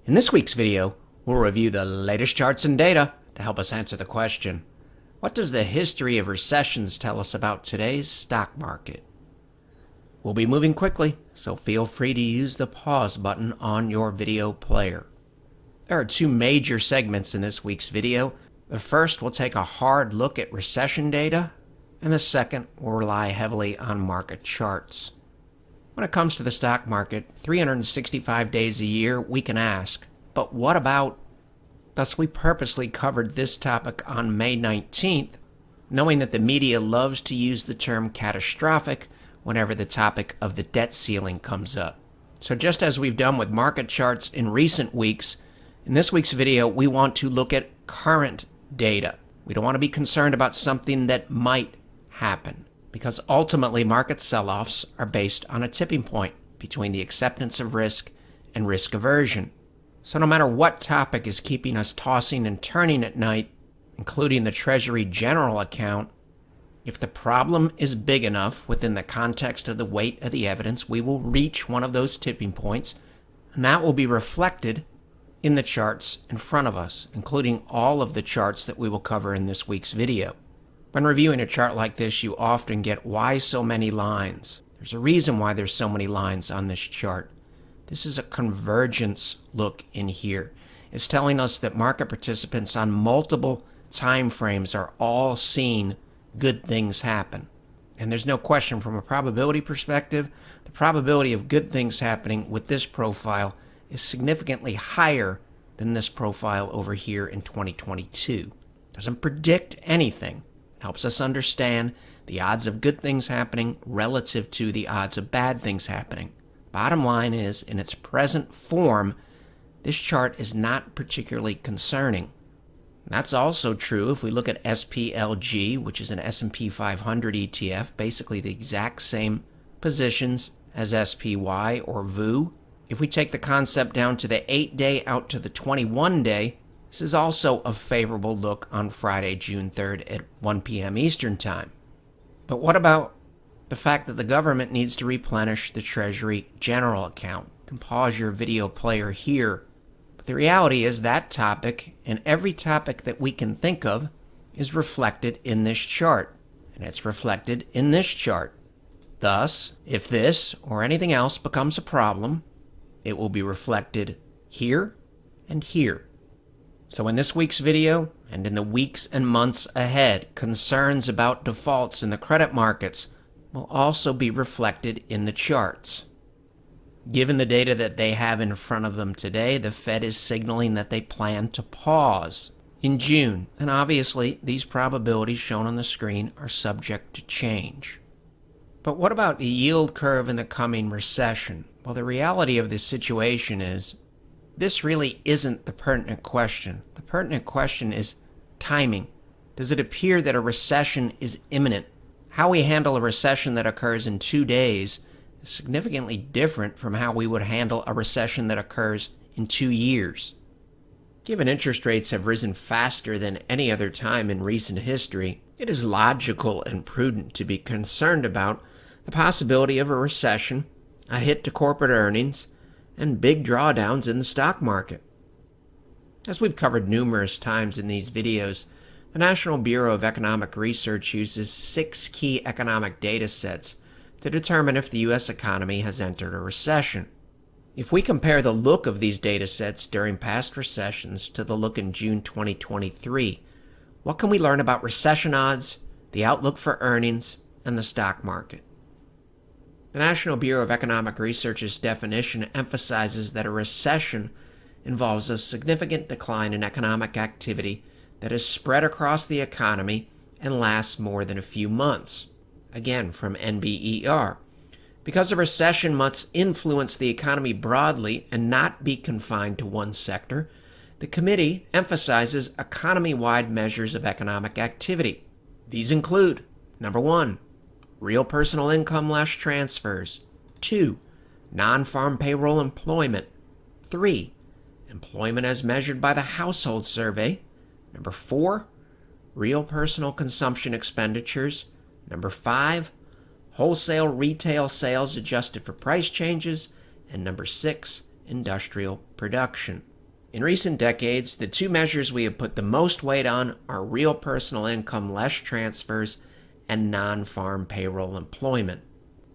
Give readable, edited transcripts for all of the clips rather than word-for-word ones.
In this week's video, we'll review the latest charts and data to help us answer the question, what does the history of recessions tell us about today's stock market? We'll be moving quickly, so feel free to use the pause button on your video player. There are two major segments in this week's video. The first will take a hard look at recession data, and the second will rely heavily on market charts. When it comes to the stock market, 365 days a year, we can ask, but what about? Thus, we purposely covered this topic on May 19th, knowing that the media loves to use the term catastrophic whenever the topic of the debt ceiling comes up. So just as we've done with market charts in recent weeks, in this week's video, we want to look at current data. We don't want to be concerned about something that might happen, because ultimately market sell-offs are based on a tipping point between the acceptance of risk and risk aversion. So no matter what topic is keeping us tossing and turning at night, including the Treasury General account, if the problem is big enough within the context of the weight of the evidence, we will reach one of those tipping points, and that will be reflected in the charts in front of us, including all of the charts that we will cover in this week's video. When reviewing a chart like this, you often get, why so many lines? There's a reason why there's so many lines on this chart. This is a convergence look in here. It's telling us that market participants on multiple time frames are all seeing good things happen. And there's no question, from a probability perspective, the probability of good things happening with this profile is significantly higher than this profile over here in 2022. Doesn't predict anything. Helps us understand the odds of good things happening relative to the odds of bad things happening. Bottom line is, in its present form, this chart is not particularly concerning. That's also true if we look at SPLG, which is an S&P 500 ETF, basically the exact same positions as SPY or VOO. If we take the concept down to the 8-day out to the 21-day, this is also a favorable look on Friday, June 3rd at 1 p.m. Eastern Time. But what about the fact that the government needs to replenish the Treasury General account? You can pause your video player here. But the reality is that topic, and every topic that we can think of, is reflected in this chart. And it's reflected in this chart. Thus, if this or anything else becomes a problem, it will be reflected here and here. So in this week's video, and in the weeks and months ahead, concerns about defaults in the credit markets will also be reflected in the charts. Given the data that they have in front of them today, the Fed is signaling that they plan to pause in June. And obviously, these probabilities shown on the screen are subject to change. But what about the yield curve in the coming recession? Well, the reality of this situation is, this really isn't the pertinent question. The pertinent question is timing. Does it appear that a recession is imminent? How we handle a recession that occurs in 2 days is significantly different from how we would handle a recession that occurs in 2 years. Given interest rates have risen faster than any other time in recent history, it is logical and prudent to be concerned about the possibility of a recession, a hit to corporate earnings, and big drawdowns in the stock market. As we've covered numerous times in these videos, the National Bureau of Economic Research uses 6 key economic data sets to determine if the U.S. economy has entered a recession. If we compare the look of these data sets during past recessions to the look in June 2023, what can we learn about recession odds, the outlook for earnings, and the stock market? The National Bureau of Economic Research's definition emphasizes that a recession involves a significant decline in economic activity that is spread across the economy and lasts more than a few months. Again, from NBER. Because a recession must influence the economy broadly and not be confined to one sector, the committee emphasizes economy-wide measures of economic activity. These include, number 1, real personal income less transfers. 2, non-farm payroll employment. 3, employment as measured by the household survey. Number 4, real personal consumption expenditures. Number 5, wholesale retail sales adjusted for price changes. And number 6, industrial production. In recent decades, the two measures we have put the most weight on are real personal income less transfers and non-farm payroll employment.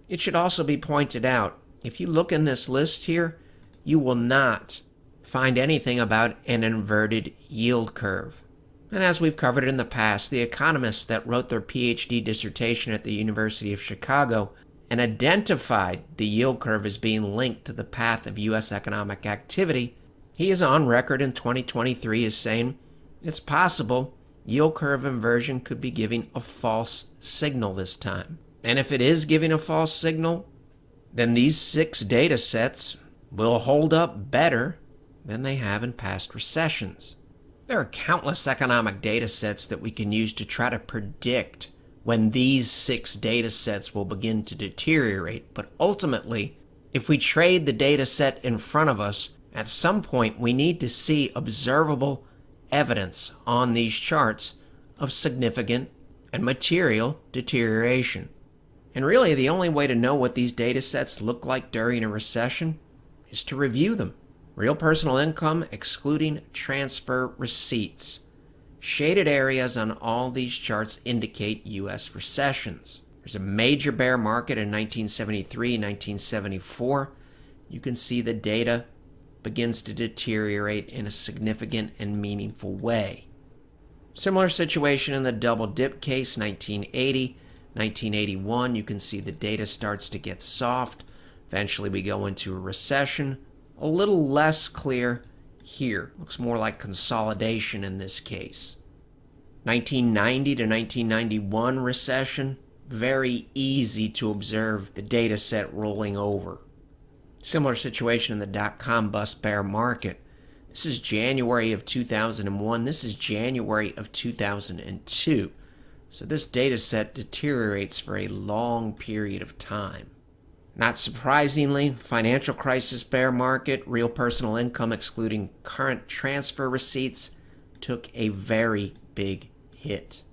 It should also be pointed out, if you look in this list here, you will not find anything about an inverted yield curve. And as we've covered in the past, the economists that wrote their PhD dissertation at the University of Chicago and identified the yield curve as being linked to the path of U.S. economic activity, he is on record in 2023 as saying it's possible yield curve inversion could be giving a false signal this time. And if it is giving a false signal, then these 6 data sets will hold up better than they have in past recessions. There are countless economic data sets that we can use to try to predict when these 6 data sets will begin to deteriorate. But ultimately, if we trade the data set in front of us, at some point we need to see observable evidence on these charts of significant and material deterioration. And really, the only way to know what these data sets look like during a recession is to review them. Real personal income excluding transfer receipts. Shaded areas on all these charts indicate U.S. recessions. There's a major bear market in 1973, 1974. You can see the data begins to deteriorate in a significant and meaningful way. Similar situation in the double dip case, 1980, 1981. You can see the data starts to get soft. Eventually we go into a recession. A little less clear here. Looks more like consolidation in this case. 1990 to 1991 recession. Very easy to observe the data set rolling over. Similar situation in the dot-com bust bear market. This is January of 2001. This is January of 2002. So this data set deteriorates for a long period of time. Not surprisingly, financial crisis bear market, real personal income excluding current transfer receipts took a very big hit.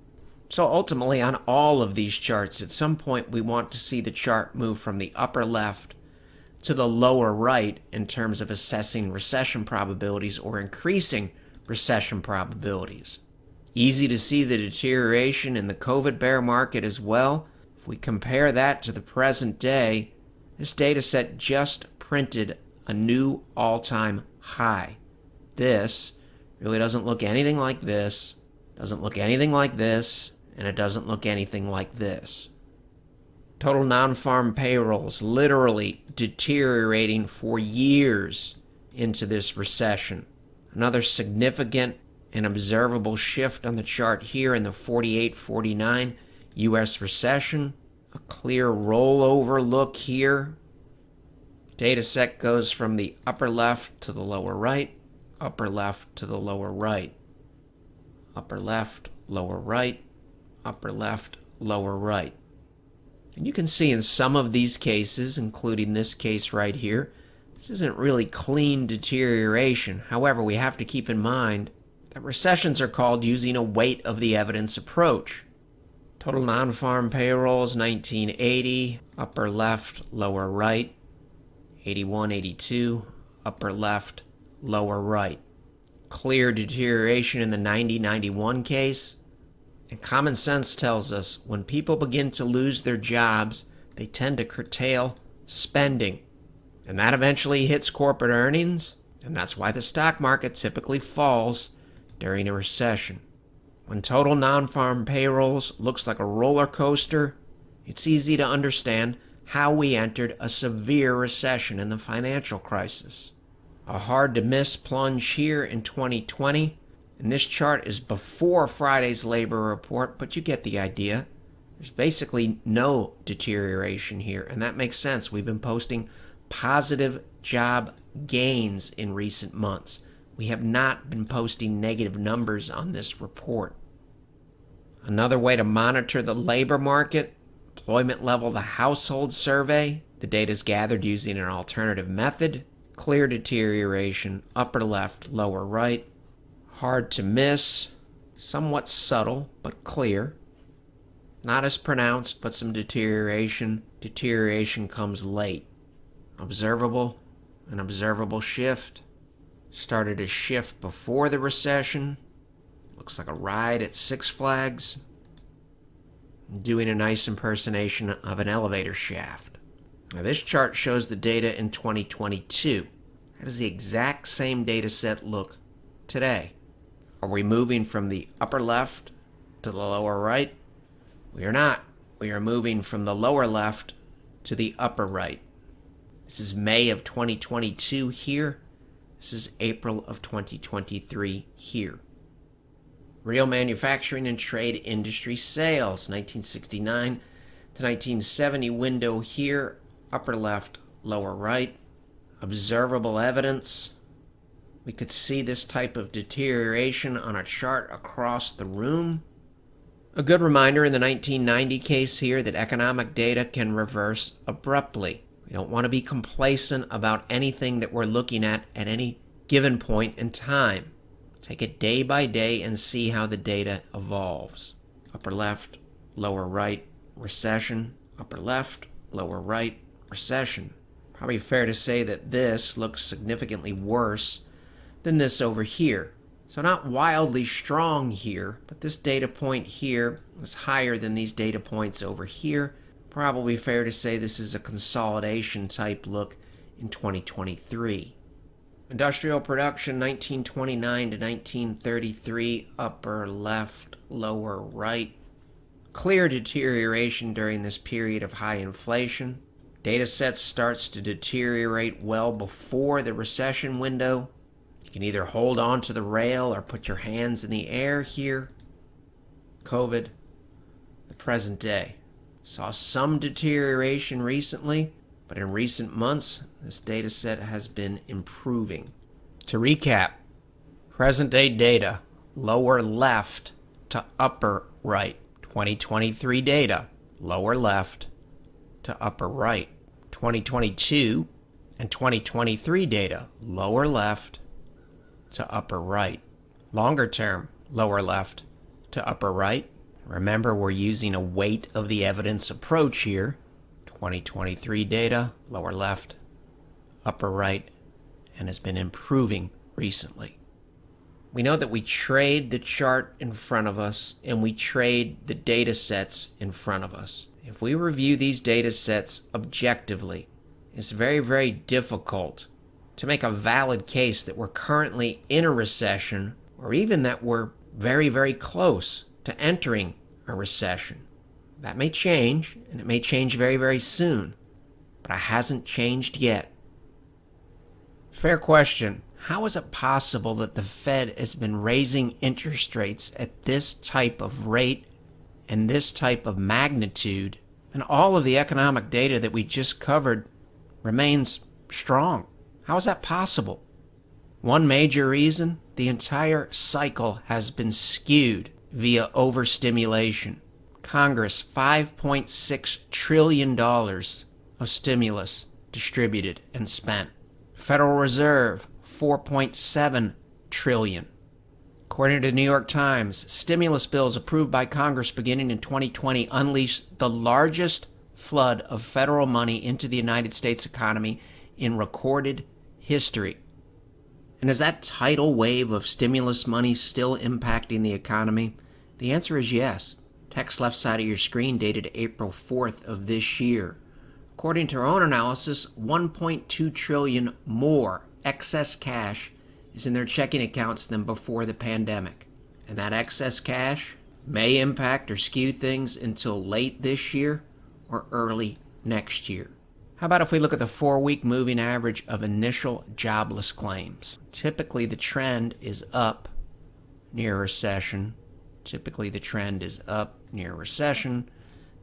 So ultimately on all of these charts, at some point we want to see the chart move from the upper left to the lower right in terms of assessing recession probabilities or increasing recession probabilities. Easy to see the deterioration in the COVID bear market as well. If we compare that to the present day, this data set just printed a new all-time high. This really doesn't look anything like this, doesn't look anything like this, and it doesn't look anything like this. Total non-farm payrolls literally deteriorating for years into this recession. Another significant and observable shift on the chart here in the 48-49 U.S. recession. A clear rollover look here. Data set goes from the upper left to the lower right, upper left to the lower right, upper left, lower right, upper left, lower right. And you can see in some of these cases, including this case right here, this isn't really clean deterioration. However, we have to keep in mind that recessions are called using a weight of the evidence approach. Total non-farm payrolls, 1980, upper left, lower right, 81, 82, upper left, lower right. Clear deterioration in the 90-91 case. And common sense tells us when people begin to lose their jobs, they tend to curtail spending. And that eventually hits corporate earnings, and that's why the stock market typically falls during a recession. When total non-farm payrolls looks like a roller coaster, it's easy to understand how we entered a severe recession in the financial crisis. A hard-to-miss plunge here in 2020. And this chart is before Friday's labor report, but you get the idea. There's basically no deterioration here, and that makes sense. We've been posting positive job gains in recent months. We have not been posting negative numbers on this report. Another way to monitor the labor market, employment level, the household survey. The data is gathered using an alternative method. Clear deterioration, upper left, lower right. Hard to miss, somewhat subtle but clear. Not as pronounced, but some deterioration. Deterioration comes late. Observable, an observable shift. started to shift before the recession. Looks like a ride at Six Flags. Doing a nice impersonation of an elevator shaft. Now this chart shows the data in 2022. How does the exact same data set look today? Are we moving from the upper left to the lower right? We are not. We are moving from the lower left to the upper right. This is May of 2022 here. This is April of 2023 here. Real manufacturing and trade industry sales, 1969 to 1970 window here, upper left, lower right. Observable evidence. We could see this type of deterioration on a chart across the room. A good reminder in the 1990 case here that economic data can reverse abruptly. We don't want to be complacent about anything that we're looking at any given point in time. Take it day by day and see how the data evolves. Upper left, lower right, recession. Upper left, lower right, recession. Probably fair to say that this looks significantly worse than this over here. So not wildly strong here, but this data point here is higher than these data points over here. Probably fair to say this is a consolidation type look in 2023. Industrial production 1929 to 1933, upper left, lower right. Clear deterioration during this period of high inflation. Data set starts to deteriorate well before the recession window. You can either hold on to the rail or put your hands in the air here. COVID, the present day. Saw some deterioration recently, but in recent months, this data set has been improving. To recap, present day data, lower left to upper right. 2023 data, lower left to upper right. 2022 and 2023 data, lower left to upper right. Longer term, lower left to upper right. Remember, we're using a weight of the evidence approach here. 2023 data, lower left, upper right, and has been improving recently. We know that we trade the chart in front of us and we trade the data sets in front of us. If we review these data sets objectively, it's very, very difficult to make a valid case that we're currently in a recession or even that we're very, very close to entering a recession. That may change, and it may change very, very soon, but it hasn't changed yet. Fair question. How is it possible that the Fed has been raising interest rates at this type of rate and this type of magnitude, and all of the economic data that we just covered remains strong? How is that possible? One major reason, the entire cycle has been skewed via overstimulation. Congress, $5.6 trillion of stimulus distributed and spent. Federal Reserve, $4.7 trillion. According to the New York Times, stimulus bills approved by Congress beginning in 2020 unleashed the largest flood of federal money into the United States economy in recorded history. And is that tidal wave of stimulus money still impacting the economy? The answer is yes. Text left side of your screen dated April 4th of this year. According to our own analysis, $1.2 trillion more excess cash is in their checking accounts than before the pandemic. And that excess cash may impact or skew things until late this year or early next year. How about if we look at the 4-week moving average of initial jobless claims? Typically the trend is up near recession. Typically the trend is up near recession.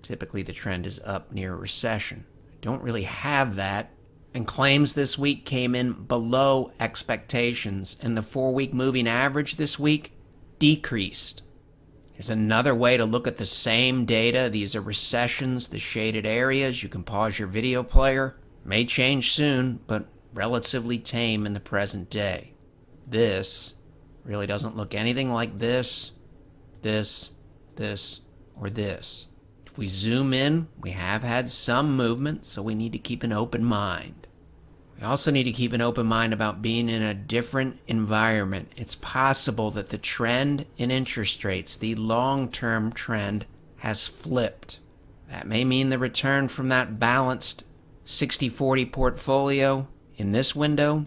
Typically the trend is up near recession. Don't really have that. And claims this week came in below expectations, and the 4-week moving average this week decreased. Here's another way to look at the same data. These are recessions, the shaded areas. You can pause your video player. May change soon, but relatively tame in the present day. This really doesn't look anything like this, or this. We zoom in, we have had some movement, so we need to keep an open mind. We also need to keep an open mind about being in a different environment. It's possible that the trend in interest rates, the long-term trend, has flipped. That may mean the return from that balanced 60-40 portfolio in this window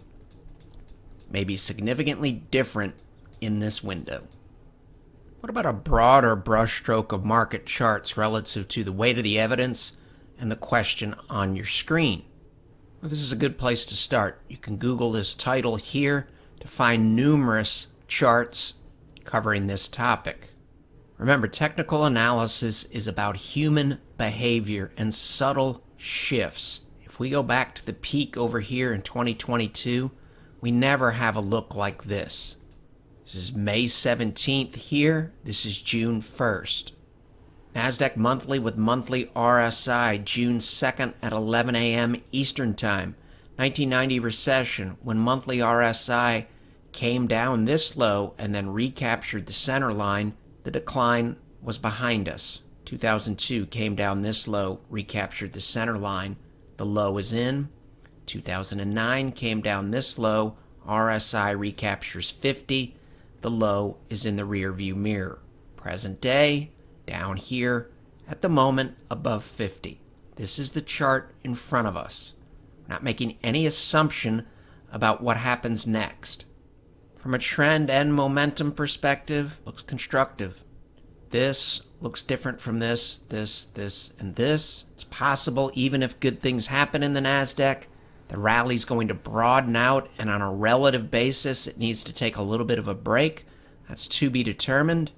may be significantly different in this window. What about a broader brushstroke of market charts relative to the weight of the evidence and the question on your screen? Well, this is a good place to start. You can Google this title here to find numerous charts covering this topic. Remember, technical analysis is about human behavior and subtle shifts. If we go back to the peak over here in 2022, we never have a look like this. This is May 17th here. This is June 1st. NASDAQ monthly with monthly RSI, June 2nd at 11 a.m. Eastern Time. 1990 recession, when monthly RSI came down this low and then recaptured the center line, the decline was behind us. 2002 came down this low, recaptured the center line, the low is in. 2009 came down this low, RSI recaptures 50, the low is in the rear view mirror. Present day, down here, at the moment above 50. This is the chart in front of us. We're not making any assumption about what happens next. From a trend and momentum perspective, looks constructive. This looks different from this, and this. It's possible, even if good things happen in the NASDAQ, the rally's going to broaden out, and on a relative basis, it needs to take a little bit of a break. That's to be determined.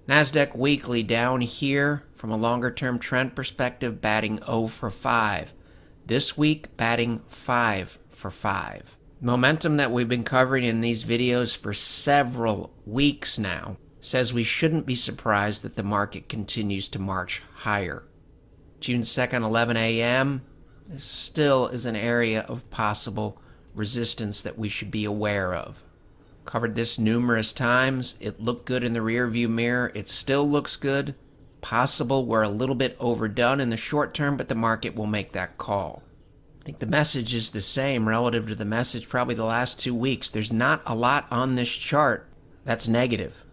NASDAQ weekly down here, from a longer-term trend perspective, batting 0 for 5. This week, batting 5 for 5. Momentum that we've been covering in these videos for several weeks now says we shouldn't be surprised that the market continues to march higher. June 2nd, 11 a.m., this still is an area of possible resistance that we should be aware of. Covered this numerous times. It looked good in the rear view mirror. It still looks good. Possible we're a little bit overdone in the short term, but the market will make that call. I think the message is the same relative to the message probably the last 2 weeks. There's not a lot on this chart that's negative.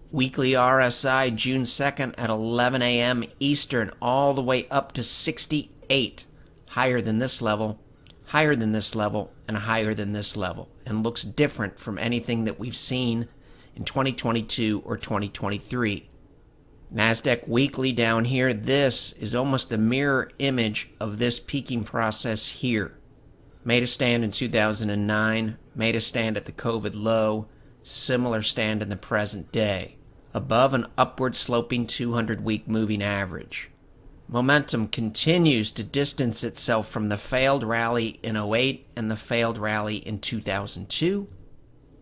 Weekly RSI June 2nd at 11 a.m. Eastern, all the way up to 68. Higher than this level, higher than this level, and higher than this level, and looks different from anything that we've seen in 2022 or 2023. NASDAQ weekly down here, this is almost the mirror image of this peaking process here. Made a stand in 2009, made a stand at the COVID low, similar stand in the present day, above an upward sloping 200-week moving average. Momentum continues to distance itself from the failed rally in 2008 and the failed rally in 2002.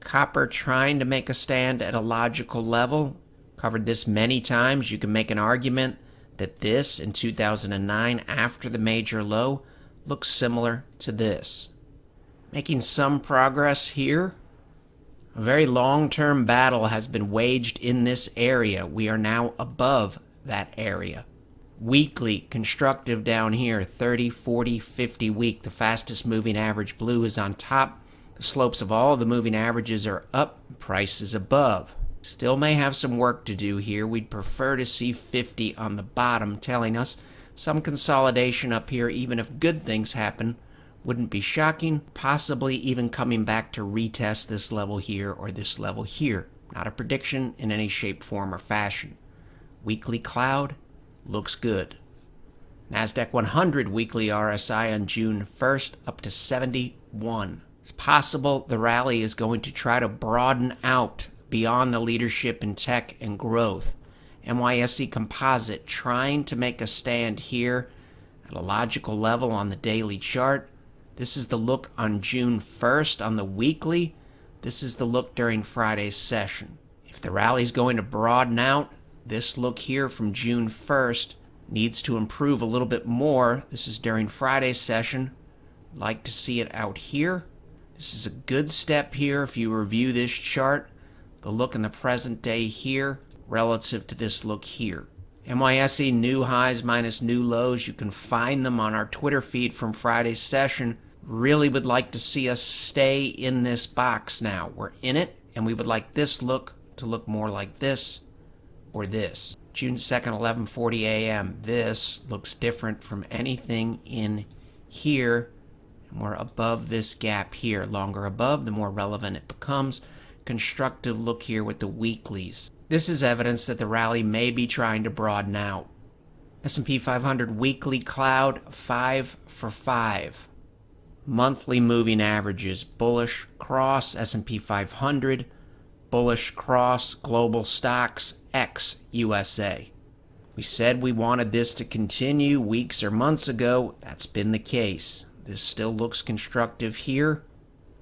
Copper trying to make a stand at a logical level. Covered this many times. You can make an argument that this in 2009, after the major low, looks similar to this. Making some progress here. A very long-term battle has been waged in this area. We are now above that area. Weekly, constructive down here, 30, 40, 50 week. The fastest moving average blue is on top. The slopes of all the moving averages are up. Price is above. Still may have some work to do here. We'd prefer to see 50 on the bottom, telling us some consolidation up here, even if good things happen, wouldn't be shocking. Possibly even coming back to retest this level here or this level here. Not a prediction in any shape, form, or fashion. Weekly cloud looks good. NASDAQ 100 weekly RSI on June 1st up to 71. It's possible the rally is going to try to broaden out beyond the leadership in tech and growth. NYSE Composite trying to make a stand here at a logical level on the daily chart. This is the look on June 1st on the weekly. This is the look during Friday's session. If the rally is going to broaden out, this look here from June 1st needs to improve a little bit more. This is during Friday's session. I'd like to see it out here. This is a good step here if you review this chart. The look in the present day here relative to this look here. NYSE new highs minus new lows. You can find them on our Twitter feed from Friday's session. Really would like to see us stay in this box now. We're in it, and we would like this look to look more like this or this. June 2nd, 11:40 a.m. This looks different from anything in here. And we're above this gap here. Longer above, the more relevant it becomes. Constructive look here with the weeklies. This is evidence that the rally may be trying to broaden out. S&P 500 weekly cloud, 5 for 5. Monthly moving averages, bullish cross S&P 500, bullish cross global stocks X USA. We said we wanted this to continue weeks or months ago. That's been the case. This still looks constructive here.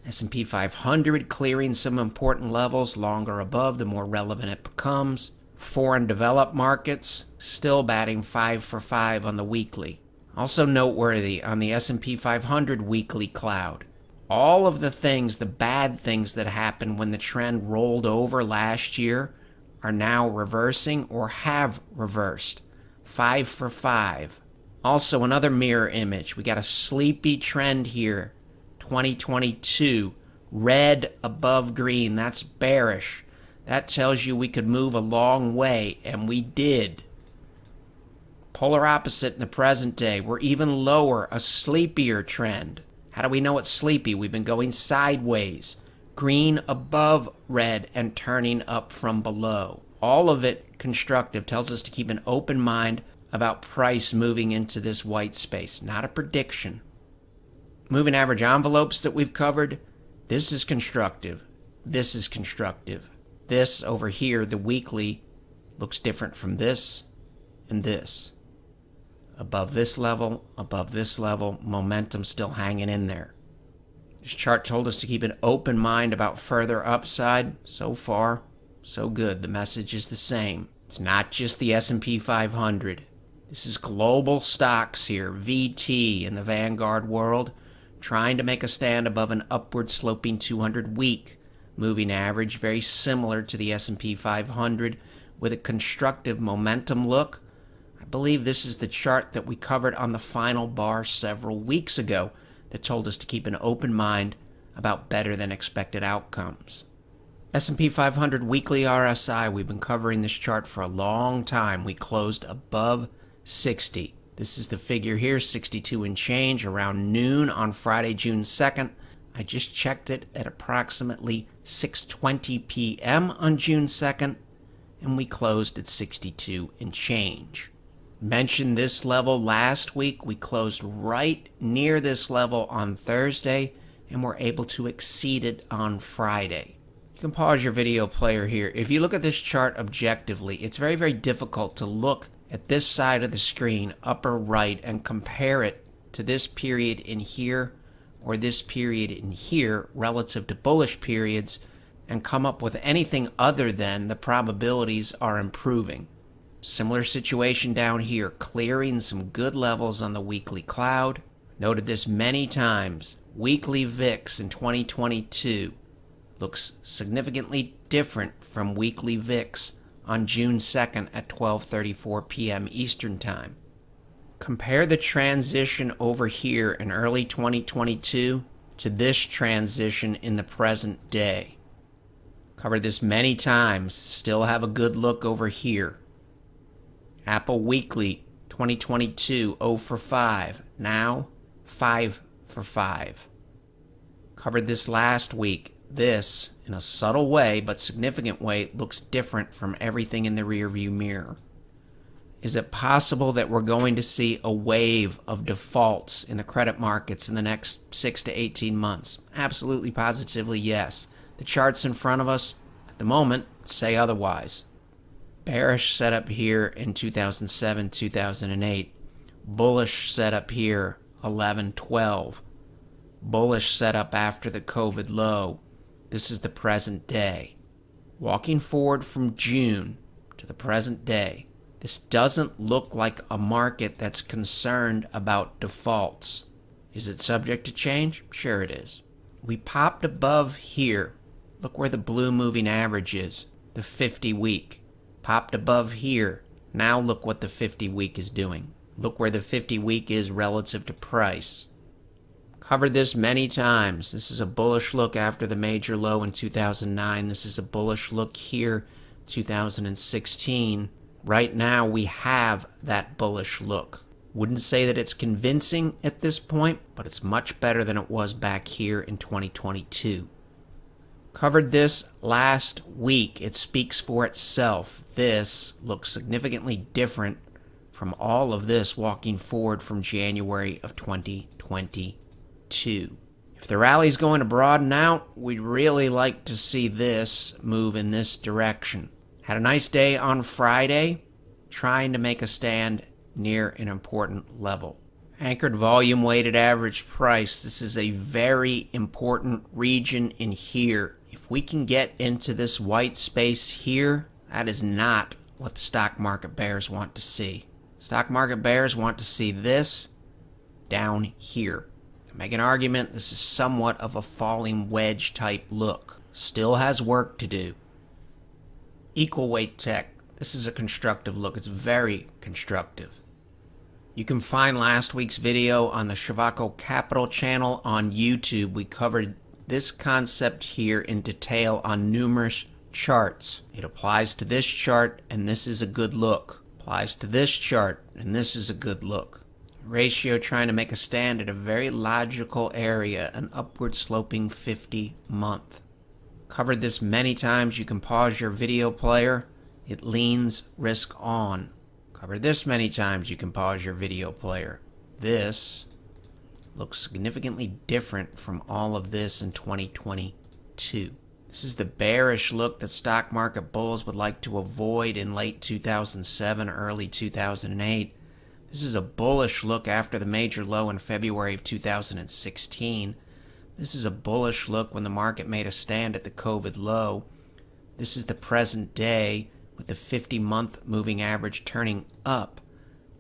S&P 500 clearing some important levels, longer above, the more relevant it becomes. Foreign developed markets still batting 5 for 5 on the weekly. Also noteworthy on the S&P 500 weekly cloud. All of the things, the bad things that happened when the trend rolled over last year are now reversing or have reversed. 5 for 5. Also another mirror image. We got a sleepy trend here. 2022. Red above green. That's bearish. That tells you we could move a long way, and we did. Polar opposite in the present day. We're even lower, a sleepier trend. How do we know it's sleepy? We've been going sideways. Green above red and turning up from below. All of it constructive, tells us to keep an open mind about price moving into this white space. Not a prediction. Moving average envelopes that we've covered, this is constructive. This is constructive. This over here, the weekly, looks different from this and this. Above this level, momentum still hanging in there. This chart told us to keep an open mind about further upside. So far, so good. The message is the same. It's not just the S&P 500. This is global stocks here, VT in the Vanguard world, trying to make a stand above an upward sloping 200-week moving average, very similar to the S&P 500 with a constructive momentum look. I believe this is the chart that we covered on the final bar several weeks ago that told us to keep an open mind about better than expected outcomes. S&P 500 weekly RSI, we've been covering this chart for a long time. We closed above 60. This is the figure here, 62 and change, around noon on Friday, June 2nd. I just checked it at approximately 6:20 p.m. on June 2nd, and we closed at 62 and change. Mentioned this level last week. We closed right near this level on Thursday, and were able to exceed it on Friday. You can pause your video player here. If you look at this chart objectively, it's very, very difficult to look at this side of the screen, upper right, and compare it to this period in here or this period in here relative to bullish periods and come up with anything other than the probabilities are improving. Similar situation down here, clearing some good levels on the weekly cloud. Noted this many times. Weekly VIX in 2022 looks significantly different from weekly VIX on June 2nd at 12:34 p.m. Eastern Time. Compare the transition over here in early 2022 to this transition in the present day. Covered this many times, still have a good look over here. Apple Weekly 2022, 0 for 5, now 5 for 5. Covered this last week. This, in a subtle way but significant way, looks different from everything in the rearview mirror. Is it possible that we're going to see a wave of defaults in the credit markets in the next 6 to 18 months? Absolutely, positively, yes. The charts in front of us, at the moment, say otherwise. Bearish setup here in 2007, 2008. Bullish setup here, 11, 12. Bullish setup after the COVID low. This is the present day. Walking forward from June to the present day, this doesn't look like a market that's concerned about defaults. Is it subject to change? Sure it is. We popped above here. Look where the blue moving average is, the 50-week. Popped above here. Now look what the 50-week is doing. Look where the 50-week is relative to price. Covered this many times. This is a bullish look after the major low in 2009. This is a bullish look here, 2016. Right now, we have that bullish look. Wouldn't say that it's convincing at this point, but it's much better than it was back here in 2022. Covered this last week. It speaks for itself. This looks significantly different from all of this walking forward from January of 2022. If the rally's going to broaden out, we'd really like to see this move in this direction. Had a nice day on Friday, trying to make a stand near an important level. Anchored volume weighted average price. This is a very important region in here. If we can get into this white space here, that is not what the stock market bears want to see. Stock market bears want to see this down here. To make an argument, this is somewhat of a falling wedge type look. Still has work to do. Equal weight tech. This is a constructive look. It's very constructive. You can find last week's video on the Shivako Capital channel on YouTube. We covered this concept here in detail on numerous charts. It applies to this chart, and this is a good look. Applies to this chart, and this is a good look. Ratio trying to make a stand at a very logical area, an upward sloping 50-month. Covered this many times. You can pause your video player. It leans risk on. Covered this many times. You can pause your video player. This looks significantly different from all of this in 2022. This is the bearish look that stock market bulls would like to avoid in late 2007, early 2008. This is a bullish look after the major low in February of 2016. This is a bullish look when the market made a stand at the COVID low. This is the present day with the 50-month moving average turning up.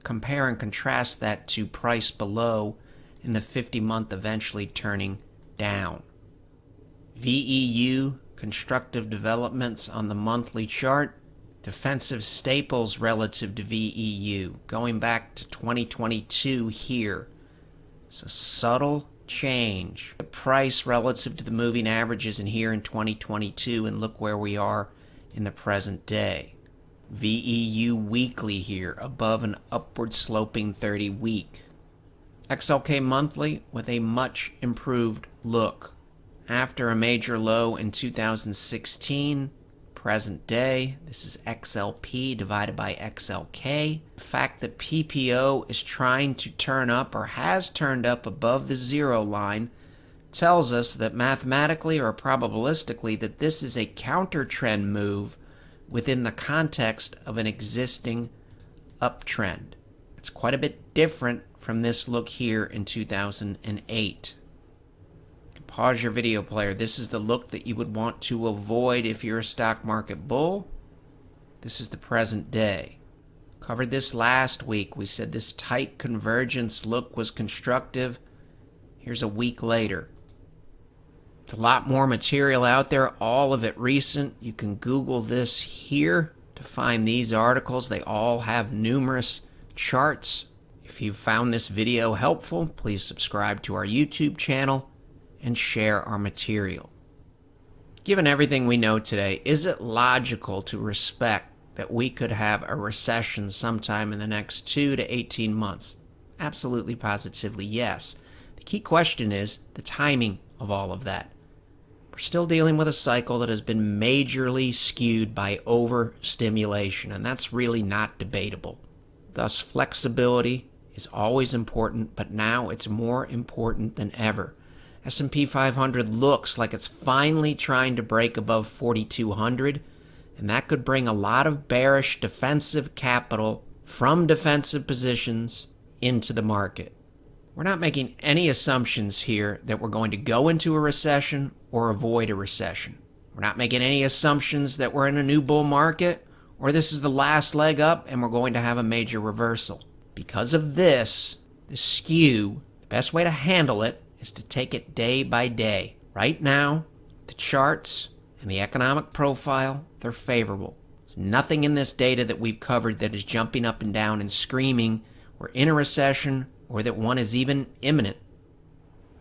Compare and contrast that to price below and the 50-month eventually turning down. VEU, constructive developments on the monthly chart. Defensive staples relative to VEU. Going back to 2022 here. It's a subtle change. The price relative to the moving averages in here in 2022, and look where we are in the present day. VEU weekly here, above an upward sloping 30 week. XLK monthly with a much improved look. After a major low in 2016, present day, this is XLP divided by XLK. The fact that PPO is trying to turn up or has turned up above the zero line tells us that mathematically or probabilistically that this is a counter trend move within the context of an existing uptrend. It's quite a bit different from this look here in 2008. Pause your video player. This is the look that you would want to avoid if you're a stock market bull. This is the present day. Covered this last week. We said this tight convergence look was constructive. Here's a week later. There's a lot more material out there, all of it recent. You can Google this here to find these articles. They all have numerous charts. If you found this video helpful, please subscribe to our YouTube channel and share our material. Given everything we know today, is it logical to expect that we could have a recession sometime in the next 2 to 18 months? Absolutely, positively, yes. The key question is the timing of all of that. We're still dealing with a cycle that has been majorly skewed by overstimulation, and that's really not debatable. Thus, flexibility is always important, but now it's more important than ever. S&P 500 looks like it's finally trying to break above 4,200, and that could bring a lot of bearish defensive capital from defensive positions into the market. We're not making any assumptions here that we're going to go into a recession or avoid a recession. We're not making any assumptions that we're in a new bull market or this is the last leg up and we're going to have a major reversal. Because of this, the skew, the best way to handle it is to take it day by day. Right now, the charts and the economic profile, they're favorable. There's nothing in this data that we've covered that is jumping up and down and screaming we're in a recession or that one is even imminent.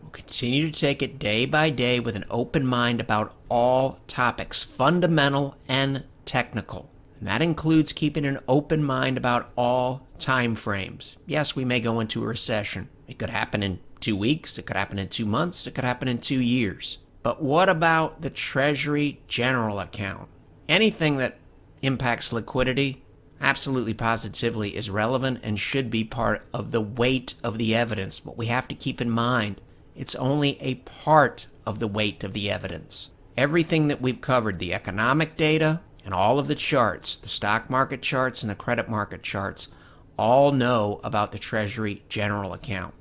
We'll continue to take it day by day with an open mind about all topics, fundamental and technical. And that includes keeping an open mind about all time frames. Yes, we may go into a recession. It could happen in 2 weeks, it could happen in 2 months, it could happen in 2 years. But what about the Treasury General Account? Anything that impacts liquidity, absolutely positively is relevant and should be part of the weight of the evidence. But we have to keep in mind, it's only a part of the weight of the evidence. Everything that we've covered, the economic data and all of the charts, the stock market charts and the credit market charts, all know about the Treasury General Account.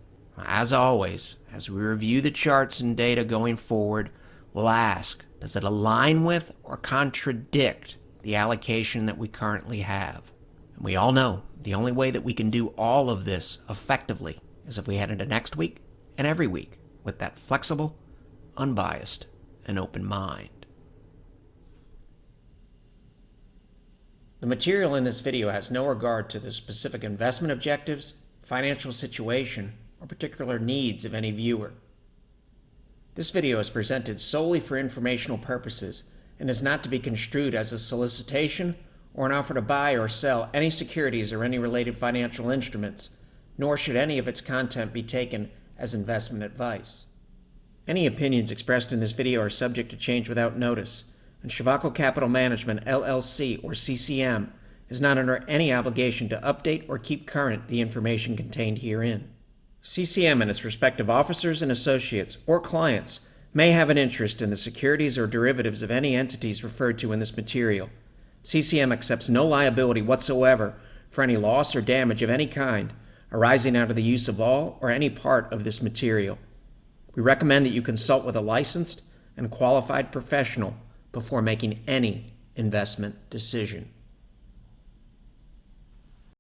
As always, as we review the charts and data going forward, we'll ask, does it align with or contradict the allocation that we currently have? And we all know the only way that we can do all of this effectively is if we head into next week and every week with that flexible, unbiased, and open mind. The material in this video has no regard to the specific investment objectives, financial situation, or particular needs of any viewer. This video is presented solely for informational purposes and is not to be construed as a solicitation or an offer to buy or sell any securities or any related financial instruments, nor should any of its content be taken as investment advice. Any opinions expressed in this video are subject to change without notice, and Shivako Capital Management, LLC, or CCM, is not under any obligation to update or keep current the information contained herein. CCM and its respective officers and associates or clients may have an interest in the securities or derivatives of any entities referred to in this material. CCM accepts no liability whatsoever for any loss or damage of any kind arising out of the use of all or any part of this material. We recommend that you consult with a licensed and qualified professional before making any investment decision.